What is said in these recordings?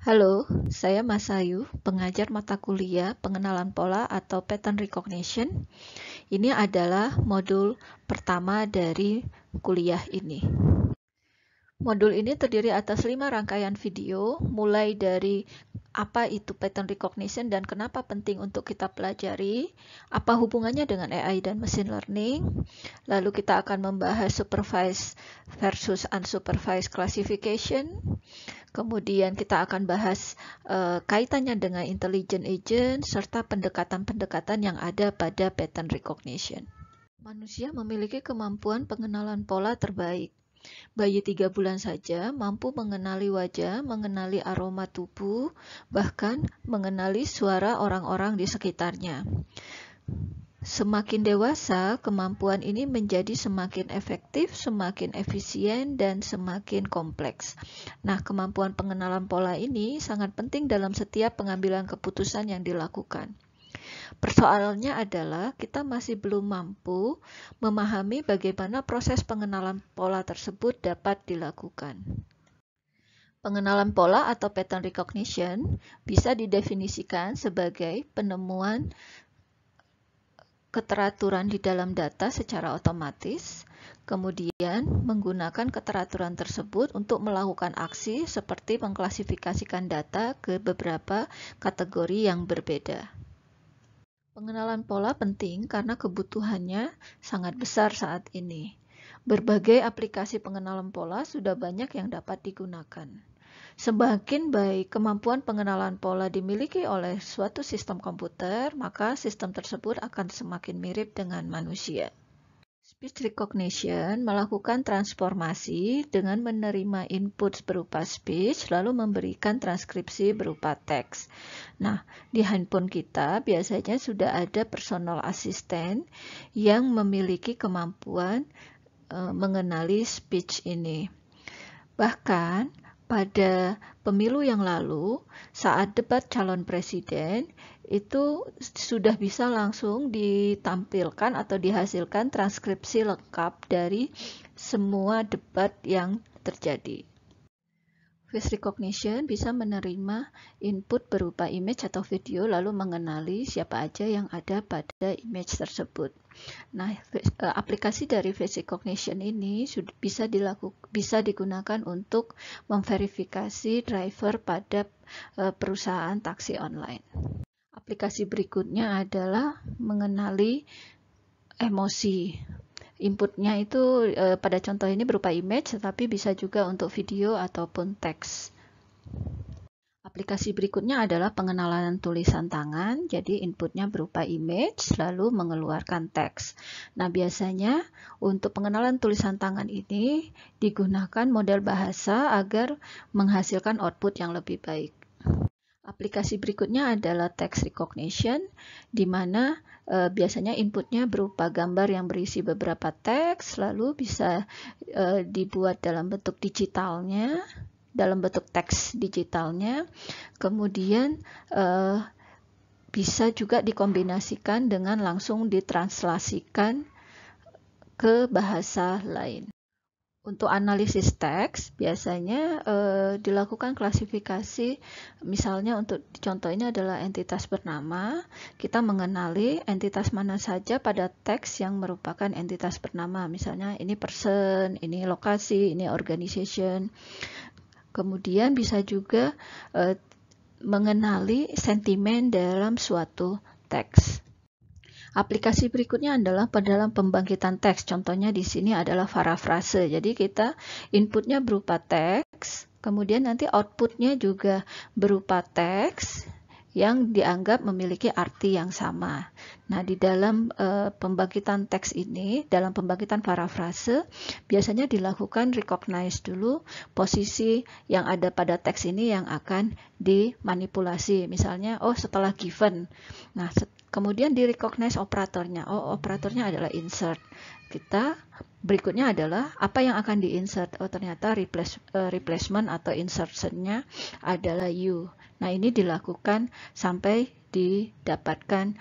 Halo, saya Masayu, pengajar mata kuliah pengenalan pola atau pattern recognition. Ini adalah modul pertama dari kuliah ini. Modul ini terdiri atas 5 rangkaian video, mulai dari apa itu pattern recognition dan kenapa penting untuk kita pelajari, apa hubungannya dengan AI dan machine learning, lalu kita akan membahas supervised versus unsupervised classification, kemudian kita akan bahas kaitannya dengan intelligent agent serta pendekatan-pendekatan yang ada pada pattern recognition. Manusia memiliki kemampuan pengenalan pola terbaik. Bayi 3 bulan saja mampu mengenali wajah, mengenali aroma tubuh, bahkan mengenali suara orang-orang di sekitarnya. Semakin dewasa, kemampuan ini menjadi semakin efektif, semakin efisien, dan semakin kompleks. Nah, kemampuan pengenalan pola ini sangat penting dalam setiap pengambilan keputusan yang dilakukan. Persoalannya adalah kita masih belum mampu memahami bagaimana proses pengenalan pola tersebut dapat dilakukan. Pengenalan pola atau pattern recognition bisa didefinisikan sebagai penemuan keteraturan di dalam data secara otomatis, kemudian menggunakan keteraturan tersebut untuk melakukan aksi seperti mengklasifikasikan data ke beberapa kategori yang berbeda. Pengenalan pola penting karena kebutuhannya sangat besar saat ini. Berbagai aplikasi pengenalan pola sudah banyak yang dapat digunakan. Semakin baik kemampuan pengenalan pola dimiliki oleh suatu sistem komputer, maka sistem tersebut akan semakin mirip dengan manusia. Speech recognition melakukan transformasi dengan menerima input berupa speech, lalu memberikan transkripsi berupa teks. Nah, di handphone kita biasanya sudah ada personal assistant yang memiliki kemampuan mengenali speech ini. Bahkan, pada pemilu yang lalu, saat debat calon presiden, itu sudah bisa langsung ditampilkan atau dihasilkan transkripsi lengkap dari semua debat yang terjadi. Face recognition bisa menerima input berupa image atau video lalu mengenali siapa aja yang ada pada image tersebut. Nah, aplikasi dari face recognition ini bisa digunakan untuk memverifikasi driver pada perusahaan taksi online. Aplikasi berikutnya adalah mengenali emosi. Inputnya itu pada contoh ini berupa image, tetapi bisa juga untuk video ataupun teks. Aplikasi berikutnya adalah pengenalan tulisan tangan, jadi inputnya berupa image, lalu mengeluarkan teks. Nah, biasanya untuk pengenalan tulisan tangan ini digunakan model bahasa agar menghasilkan output yang lebih baik. Aplikasi berikutnya adalah text recognition, di mana biasanya inputnya berupa gambar yang berisi beberapa teks, lalu bisa dibuat dalam bentuk digitalnya, dalam bentuk teks digitalnya, kemudian bisa juga dikombinasikan dengan langsung ditranslasikan ke bahasa lain. Untuk analisis teks, biasanya dilakukan klasifikasi, misalnya untuk contoh ini adalah entitas bernama, kita mengenali entitas mana saja pada teks yang merupakan entitas bernama, misalnya ini person, ini lokasi, ini organization. Kemudian bisa juga mengenali sentimen dalam suatu teks. Aplikasi berikutnya adalah dalam pembangkitan teks. Contohnya di sini adalah parafrase. Jadi kita inputnya berupa teks, kemudian nanti outputnya juga berupa teks yang dianggap memiliki arti yang sama. Nah, di dalam pembangkitan teks ini, dalam pembangkitan parafrase, biasanya dilakukan recognize dulu posisi yang ada pada teks ini yang akan dimanipulasi. Misalnya, oh setelah given. Nah, kemudian di-recognize operatornya. Oh, operatornya adalah insert. Kita berikutnya adalah apa yang akan di-insert. Oh, ternyata replacement atau insertionnya adalah you. Nah, ini dilakukan sampai didapatkan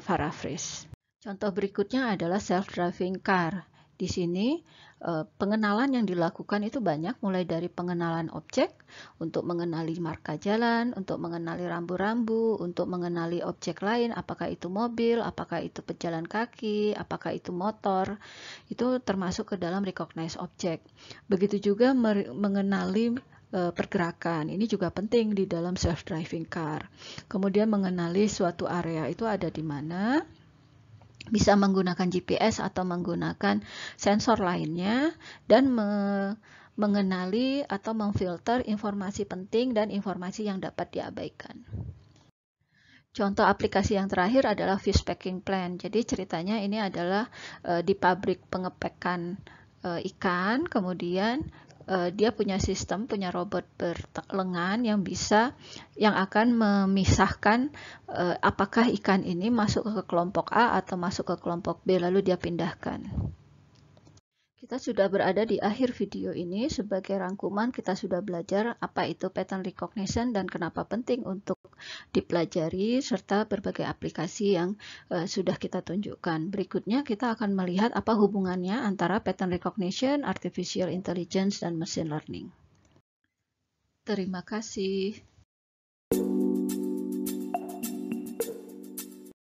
paraphrase. Contoh berikutnya adalah self-driving car. Di sini pengenalan yang dilakukan itu banyak, mulai dari pengenalan objek, untuk mengenali marka jalan, untuk mengenali rambu-rambu, untuk mengenali objek lain, apakah itu mobil, apakah itu pejalan kaki, apakah itu motor, itu termasuk ke dalam recognize object. Begitu juga mengenali pergerakan, ini juga penting di dalam self-driving car. Kemudian mengenali suatu area itu ada di mana, bisa menggunakan GPS atau menggunakan sensor lainnya, dan mengenali atau memfilter informasi penting dan informasi yang dapat diabaikan. Contoh aplikasi yang terakhir adalah fish packing plant. Jadi ceritanya ini adalah di pabrik pengepekan ikan, kemudian dia punya sistem, punya robot berlengan yang akan memisahkan apakah ikan ini masuk ke kelompok A atau masuk ke kelompok B, lalu dia pindahkan. Kita sudah berada di akhir video ini. Sebagai rangkuman, kita sudah belajar apa itu pattern recognition dan kenapa penting untuk dipelajari, serta berbagai aplikasi yang sudah kita tunjukkan. Berikutnya kita akan melihat apa hubungannya antara pattern recognition, artificial intelligence, dan machine learning. Terima kasih.